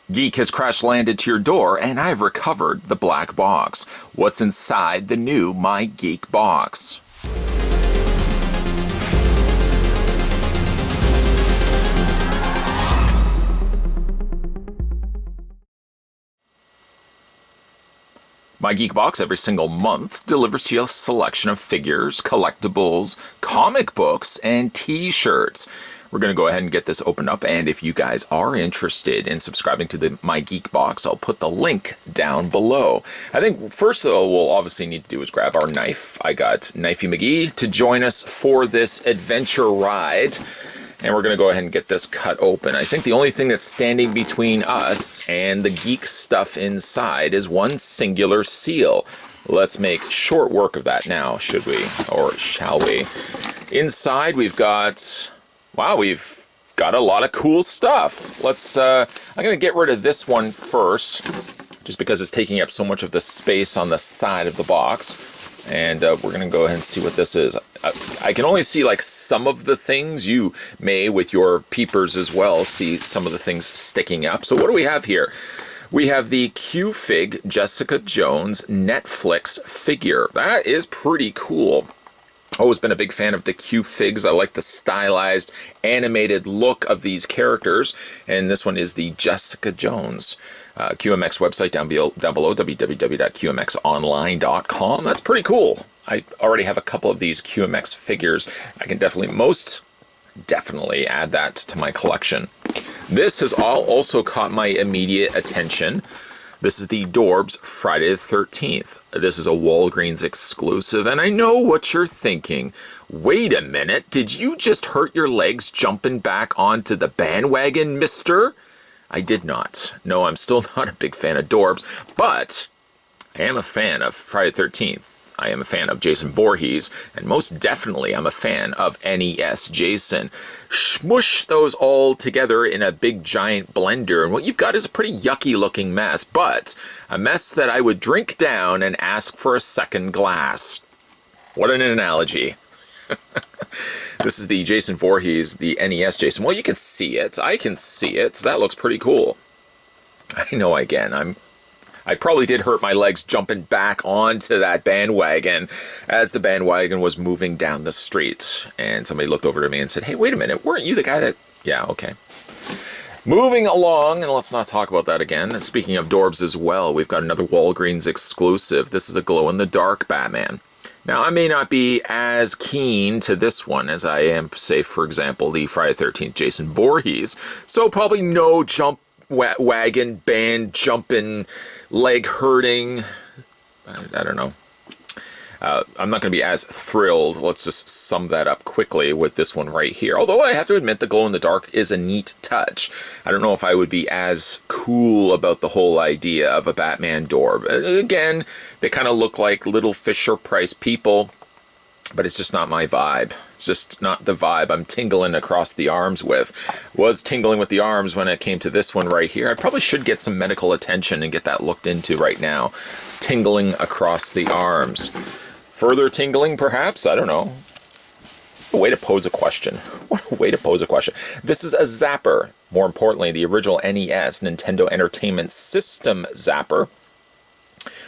Geek has crash landed to your door, and I've recovered the black box. What's inside the new My Geek box? My Geek Box every single month delivers to you a selection of figures, collectibles, comic books, and t-shirts. We're going to go ahead and get this opened up, and if you guys are interested in subscribing to the My Geek Box, I'll put the link down below. I think first, though, we'll obviously need to do is grab our knife. I got Knifey McGee to join us for this adventure ride. And we're going to go ahead and get this cut open. I think the only thing that's standing between us and the geek stuff inside is one singular seal. Let's make short work of that now, should we? Or shall we? Inside we've got... wow, we've got a lot of cool stuff. Let's... I'm going to get rid of this one first, just because it's taking up so much of the space on the side of the box. And we're going to go ahead and see what this is. I can only see like some of the things. You may, with your peepers as well, see some of the things sticking up. So what do we have here? We have the Q-Fig Jessica Jones Netflix figure. That is pretty cool. Always been a big fan of the Q-Figs. I like the stylized, animated look of these characters. And this one is the Jessica Jones. QMX website down below, www.qmxonline.com. That's pretty cool. I already have a couple of these QMX figures. I can most definitely add that to my collection. This has also caught my immediate attention. This is the Dorbs Friday the 13th. This is a Walgreens exclusive, and I know what you're thinking. Wait a minute, did you just hurt your legs jumping back onto the bandwagon, mister? I did not. No, I'm still not a big fan of Dorbs, but I am a fan of Friday the 13th. I am a fan of Jason Voorhees, and most definitely I'm a fan of NES Jason. Smush those all together in a big giant blender, and what you've got is a pretty yucky looking mess, but a mess that I would drink down and ask for a second glass. What an analogy. This is the Jason Voorhees, the NES Jason. Well, you can see it. I can see it. That looks pretty cool. I know, again, I probably did hurt my legs jumping back onto that bandwagon as the bandwagon was moving down the street. And somebody looked over to me and said, hey, wait a minute, weren't you the guy that... Yeah, okay. Moving along, and let's not talk about that again. And speaking of Dorbs as well, we've got another Walgreens exclusive. This is a glow-in-the-dark Batman. Now, I may not be as keen to this one as I am, say, for example, the Friday the 13th Jason Voorhees. So probably no jump wagon, band jumping, leg hurting. I don't know. I'm not going to be as thrilled. Let's just sum that up quickly with this one right here. Although I have to admit the glow-in-the-dark is a neat touch. I don't know if I would be as cool about the whole idea of a Batman Dorb. Again, they kind of look like little Fisher-Price people, but it's just not my vibe. It's just not the vibe I'm tingling across the arms with. Was tingling with the arms when it came to this one right here. I probably should get some medical attention and get that looked into right now. Tingling across the arms. Further tingling, perhaps? I don't know. What a way to pose a question. What a way to pose a question. This is a Zapper. More importantly, the original NES, Nintendo Entertainment System Zapper,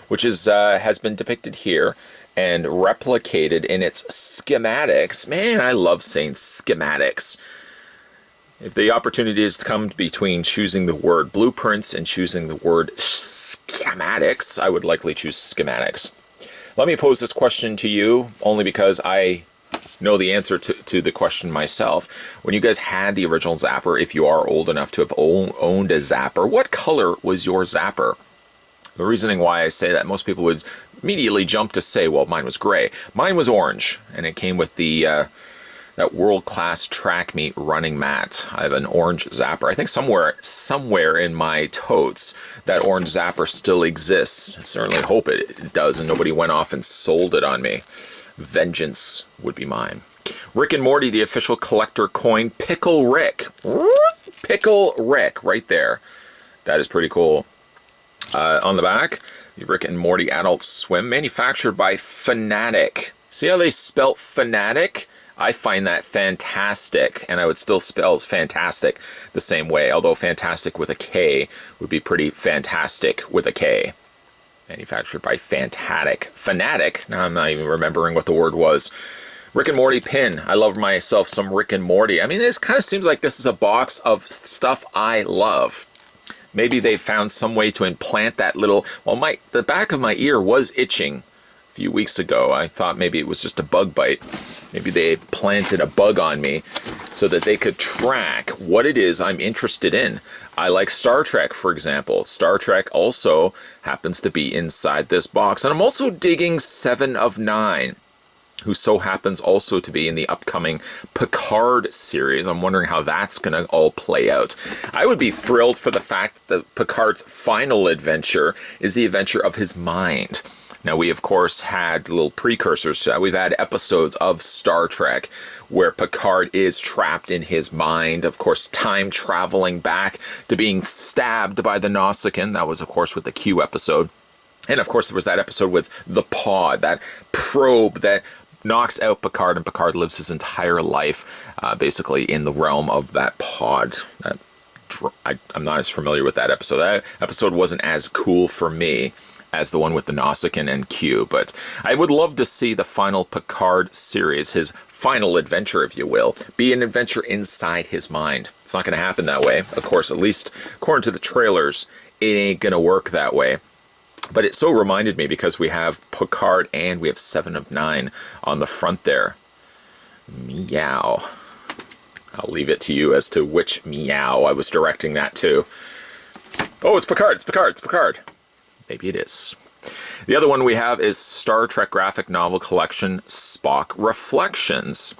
which is has been depicted here and replicated in its schematics. Man, I love saying schematics. If the opportunity is to come between choosing the word blueprints and choosing the word schematics, I would likely choose schematics. Let me pose this question to you, only because I know the answer to the question myself. When you guys had the original Zapper, if you are old enough to have owned a Zapper, what color was your Zapper? The reasoning why I say that, most people would immediately jump to say, well, mine was gray. Mine was orange, and it came with the that world-class track meet running mat. I have an orange Zapper. I think somewhere in my totes, that orange Zapper still exists. I certainly hope it does, and nobody went off and sold it on me. Vengeance would be mine. Rick and Morty, the official collector coin, Pickle Rick. Pickle Rick, right there. That is pretty cool. On the back, the Rick and Morty Adult Swim, manufactured by Fanatic. See how they spelt Fanatic? I find that fantastic, and I would still spell fantastic the same way, although fantastic with a K would be pretty fantastic with a K. Manufactured by Fanatic. Now I'm not even remembering what the word was. Rick and Morty pin. I love myself some Rick and Morty. I mean, this kind of seems like this is a box of stuff I love. Maybe they found some way to implant that little... Well, the back of my ear was itching a few weeks ago. I thought maybe it was just a bug bite. Maybe they planted a bug on me so that they could track what it is I'm interested in. I like Star Trek, for example. Star Trek also happens to be inside this box. And I'm also digging 7 of 9. Who so happens also to be in the upcoming Picard series. I'm wondering how that's going to all play out. I would be thrilled for the fact that Picard's final adventure is the adventure of his mind. Now, we, of course, had little precursors to that. We've had episodes of Star Trek where Picard is trapped in his mind, of course, time traveling back to being stabbed by the Nausicaan. That was, of course, with the Q episode. And, of course, there was that episode with the pod, that probe that knocks out Picard, and Picard lives his entire life basically in the realm of that pod. I'm not as familiar with that episode. That episode wasn't as cool for me as the one with the Nausicaan and Q, but I would love to see the final Picard series, his final adventure, if you will, be an adventure inside his mind. It's not going to happen that way. Of course, at least according to the trailers, it ain't going to work that way. But it so reminded me because we have Picard and we have 7 of 9 on the front there. Meow. I'll leave it to you as to which meow I was directing that to. Oh, it's Picard, it's Picard, it's Picard. Maybe it is. The other one we have is Star Trek Graphic Novel Collection Spock Reflections.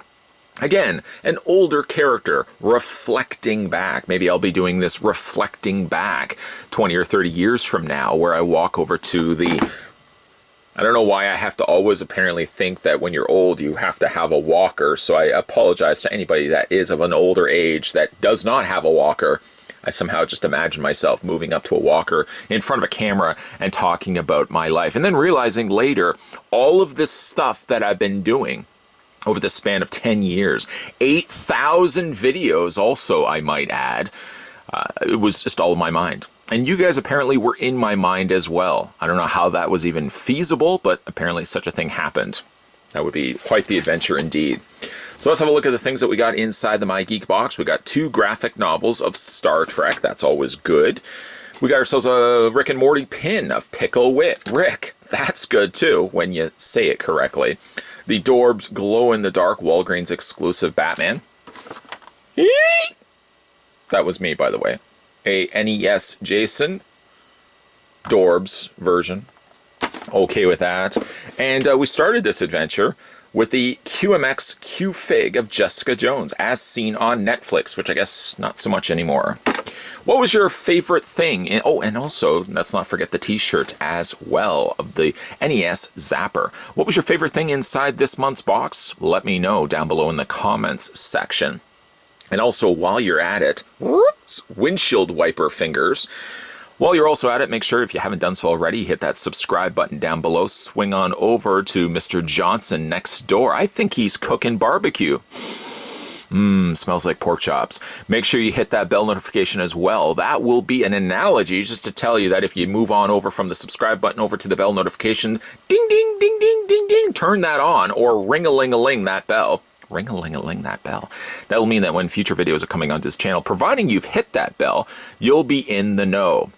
Again, an older character reflecting back. Maybe I'll be doing this reflecting back 20 or 30 years from now, where I walk over to the... I don't know why I have to always apparently think that when you're old you have to have a walker, so I apologize to anybody that is of an older age that does not have a walker. I somehow just imagine myself moving up to a walker in front of a camera and talking about my life. And then realizing later, all of this stuff that I've been doing over the span of 10 years, 8,000 videos also, I might add. It was just all in my mind. And you guys apparently were in my mind as well. I don't know how that was even feasible, but apparently such a thing happened. That would be quite the adventure indeed. So let's have a look at the things that we got inside the My Geek box. We got 2 graphic novels of Star Trek. That's always good. We got ourselves a Rick and Morty pin of Pickle Wit Rick. That's good too, when you say it correctly. The Dorbs glow-in-the-dark Walgreens exclusive Batman. That was me, by the way. A NES Jason Dorbs version. Okay with that. And we started this adventure with the QMX Q-Fig of Jessica Jones, as seen on Netflix, which I guess not so much anymore. What was your favorite thing? Oh, and also, let's not forget the t-shirt as well of the NES Zapper. What was your favorite thing inside this month's box? Let me know down below in the comments section. And also, while you're at it, windshield wiper fingers. While you're also at it, make sure if you haven't done so already, hit that subscribe button down below. Swing on over to Mr. Johnson next door. I think he's cooking barbecue. Smells like pork chops. Make sure you hit that bell notification as well. That will be an analogy just to tell you that if you move on over from the subscribe button over to the bell notification, ding, ding, ding, ding, ding, ding, turn that on, or ring-a-ling-a-ling that bell. Ring-a-ling-a-ling that bell. That'll mean that when future videos are coming onto this channel, providing you've hit that bell, you'll be in the know.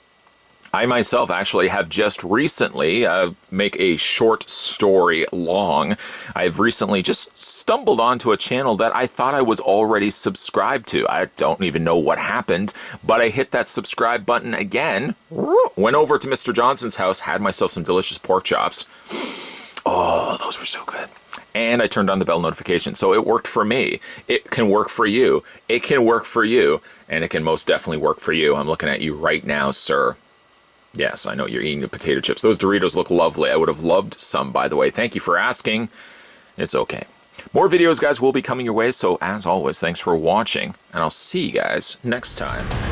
I myself actually have just recently, make a short story long, I've recently just stumbled onto a channel that I thought I was already subscribed to. I don't even know what happened, but I hit that subscribe button again, went over to Mr. Johnson's house, had myself some delicious pork chops. Oh, those were so good. And I turned on the bell notification. So it worked for me. It can work for you. It can work for you. And it can most definitely work for you. I'm looking at you right now, sir. Yes, I know you're eating the potato chips. Those Doritos look lovely. I would have loved some, by the way. Thank you for asking. It's okay. More videos, guys, will be coming your way. So as always, thanks for watching. And I'll see you guys next time.